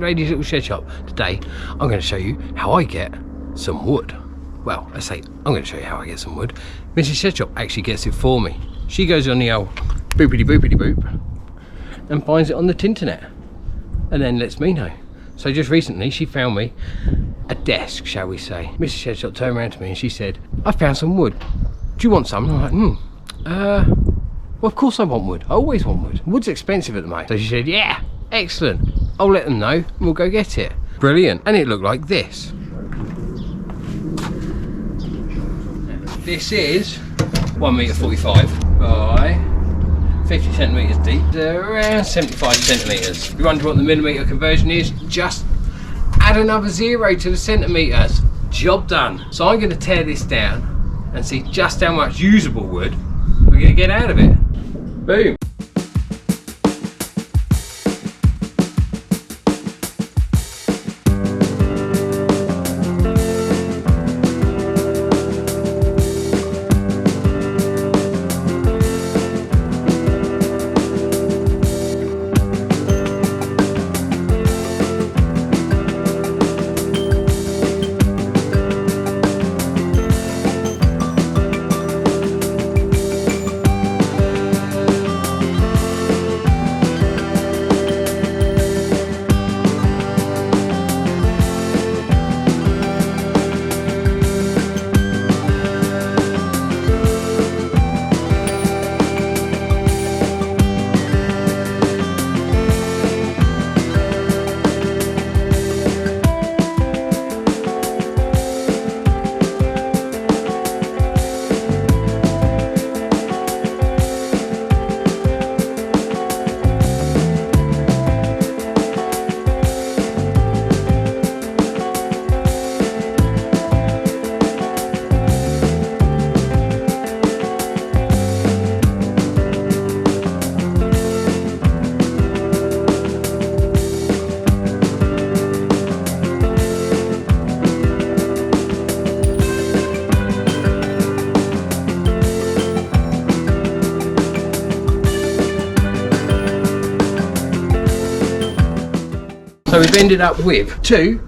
Lady's Little Shed Shop. Today I'm going to show you how I get some wood. Well, I say I'm going to show you how I get some wood. Mrs. Shedshop actually gets it for me. She goes on the old boopity boopity boop and finds it on the tinternet and then lets me know. So just recently she found me a desk, shall we say. Mrs. Shedshop turned around to me and she said, I found some wood. Do you want some? And I'm like, well, of course I want wood. I always want wood. Wood's expensive at the moment. So she said, yeah, excellent. I'll let them know and we'll go get it. Brilliant. And it looked like this. This is 1.45 m by 50 centimetres deep, around 75 centimetres. If you wonder what the millimetre conversion is, just add another 0 to the centimetres. Job done. So I'm going to tear this down and see just how much usable wood we're going to get out of it. Boom. So we've ended up with 2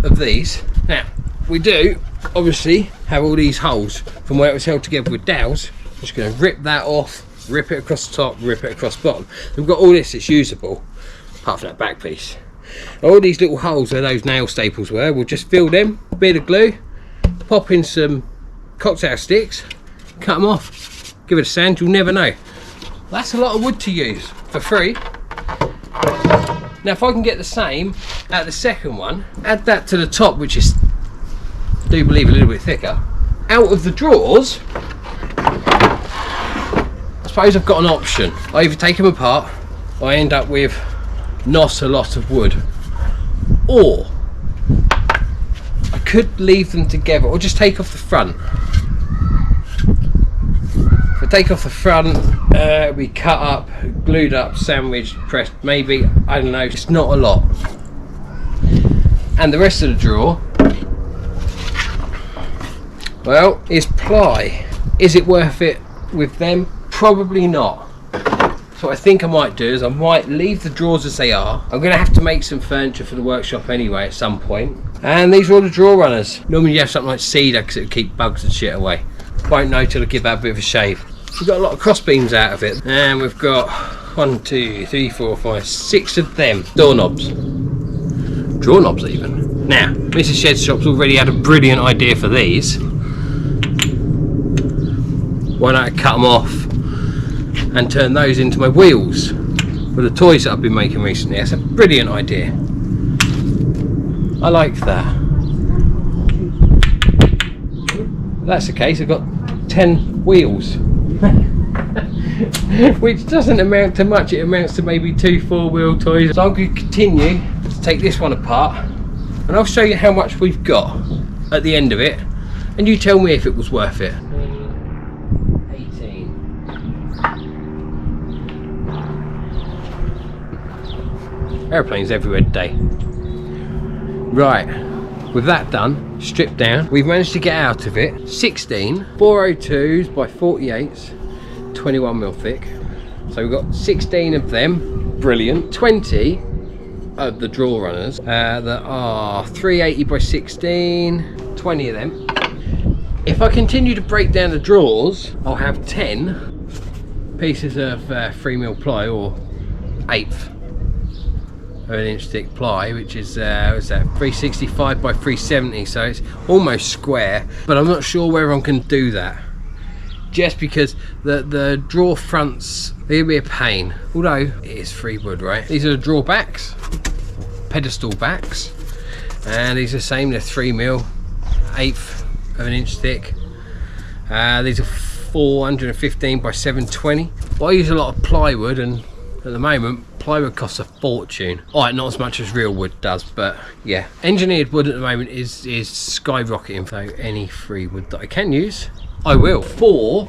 of these. Now, we do obviously have all these holes from where it was held together with dowels. I'm just going to rip that off, rip it across the top, rip it across the bottom. We've got all this that's usable, apart from that back piece. All these little holes where those nail staples were, we'll just fill them, bit of glue, pop in some cocktail sticks, cut them off, give it a sand, you'll never know. That's a lot of wood to use for free. Now if I can get the same at the second one, add that to the top, which is, I do believe, a little bit thicker. Out of the drawers, I suppose I've got an option. I either take them apart, or I end up with not a lot of wood. Or I could leave them together, or just take off the front. If I take off the front, we cut up, glued up, sandwiched, pressed, maybe, I don't know, just not a lot. And the rest of the drawer, well, is ply. Is it worth it with them? Probably not. So what I think I might do is I might leave the drawers as they are. I'm going to have to make some furniture for the workshop anyway at some point. And these are all the drawer runners. Normally you have something like cedar because it would keep bugs and shit away. Won't know till I give that a bit of a shave. We've got a lot of cross beams out of it, and we've got 1, 2, 3, 4, 5, 6 of them. Doorknobs, drawer knobs even. Now, Mrs. Shedshop's already had a brilliant idea for these. Why don't I cut them off and turn those into my wheels for the toys that I've been making recently? That's a brilliant idea. I like that. If that's the case, I've got 10 wheels. Which doesn't amount to much, it amounts to maybe 2 4-wheel toys. So I'm going to continue to take this one apart and I'll show you how much we've got at the end of it, and you tell me if it was worth it. 18. Airplanes everywhere today. Right, with that done, stripped down, we've managed to get out of it 16 402s by 48s, 21mm thick. So we've got 16 of them, brilliant. 20 the drawer runners that are 380 by 16, 20 of them. If I continue to break down the drawers, I'll have 10 pieces of 3mm ply, or 1/8 of an inch thick ply, which is what's that, 365 by 370, so it's almost square, but I'm not sure whether I'm going to do that, just because the drawer fronts, they'll be a pain, although it is free wood, right? These are the drawer backs, pedestal backs, and these are the same, they're 3mm, 1/8 of an inch thick. These are 415 by 720. Well, I use a lot of plywood, and at the moment plywood costs a fortune. Alright, not as much as real wood does, but yeah, engineered wood at the moment is skyrocketing. So any free wood that I can use, I will. 4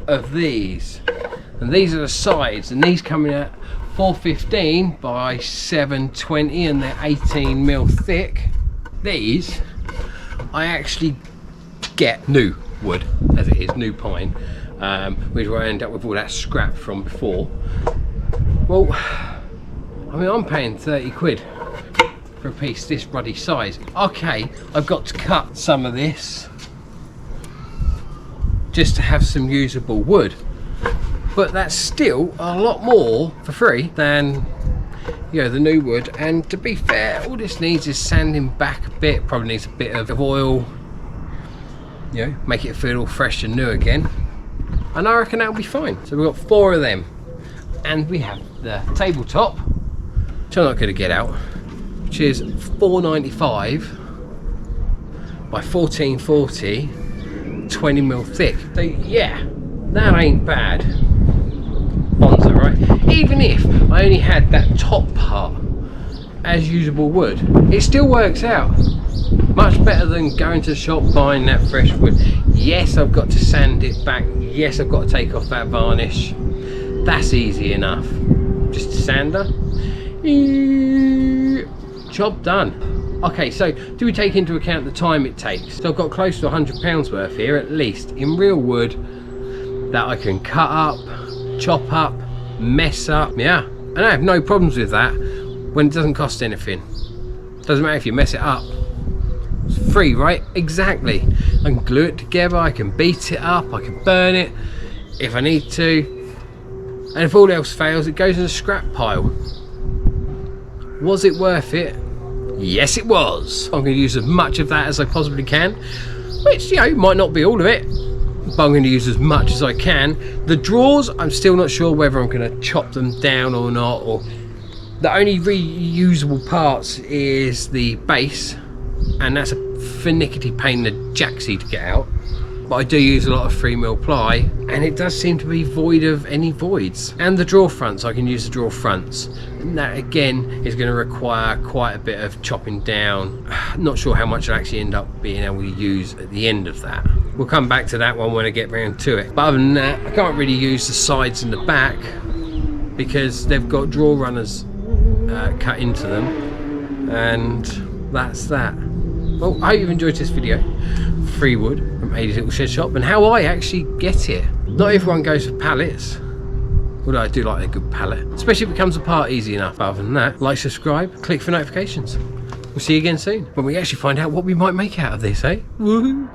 of these, and these are the sides, and these coming at 415 by 720, and they're 18mm thick. These I actually get new wood, as it is, new pine, which I end up with all that scrap from before. Well, I mean, I'm paying 30 quid for a piece this ruddy size. Okay, I've got to cut some of this just to have some usable wood, but that's still a lot more for free than, you know, the new wood. And to be fair, all this needs is sanding back a bit, probably needs a bit of oil, you know, make it feel all fresh and new again, and I reckon that'll be fine. So we've got 4 of them, and we have the tabletop, which I'm not going to get out, which is 495 by 1440, 20mm thick. So yeah, that ain't bad. Bonza, right? Even if I only had that top part as usable wood, it still works out much better than going to the shop buying that fresh wood. Yes, I've got to sand it back. Yes, I've got to take off that varnish. That's easy enough. Just a sander, job done. Okay, so do we take into account the time it takes? So I've got close to £100 worth here, at least, in real wood that I can cut up, chop up, mess up. Yeah, and I have no problems with that when it doesn't cost anything. Doesn't matter if you mess it up, it's free, right? Exactly. I can glue it together, I can beat it up, I can burn it if I need to, and if all else fails, it goes in the scrap pile. Was it worth it? Yes, it was. I'm going to use as much of that as I possibly can, which, you know, might not be all of it, but I'm going to use as much as I can. The drawers, I'm still not sure whether I'm going to chop them down or not, or the only reusable parts is the base, and that's a finicky pain in the jacksy to get out. But I do use a lot of 3mm ply, and it does seem to be void of any voids. And the drawer fronts, I can use the drawer fronts, and that again is going to require quite a bit of chopping down. Not sure how much I'll actually end up being able to use at the end of that. We'll come back to that one when I get round to it. But other than that, I can't really use the sides and the back because they've got drawer runners cut into them, and that's that. Well, I hope you've enjoyed this video. Free wood from Adie's Little Shed Shop, and how I actually get it. Not everyone goes for pallets, although I do like a good pallet, especially if it comes apart easy enough. But other than that, like, subscribe, click for notifications. We'll see you again soon when we actually find out what we might make out of this, eh? Woohoo!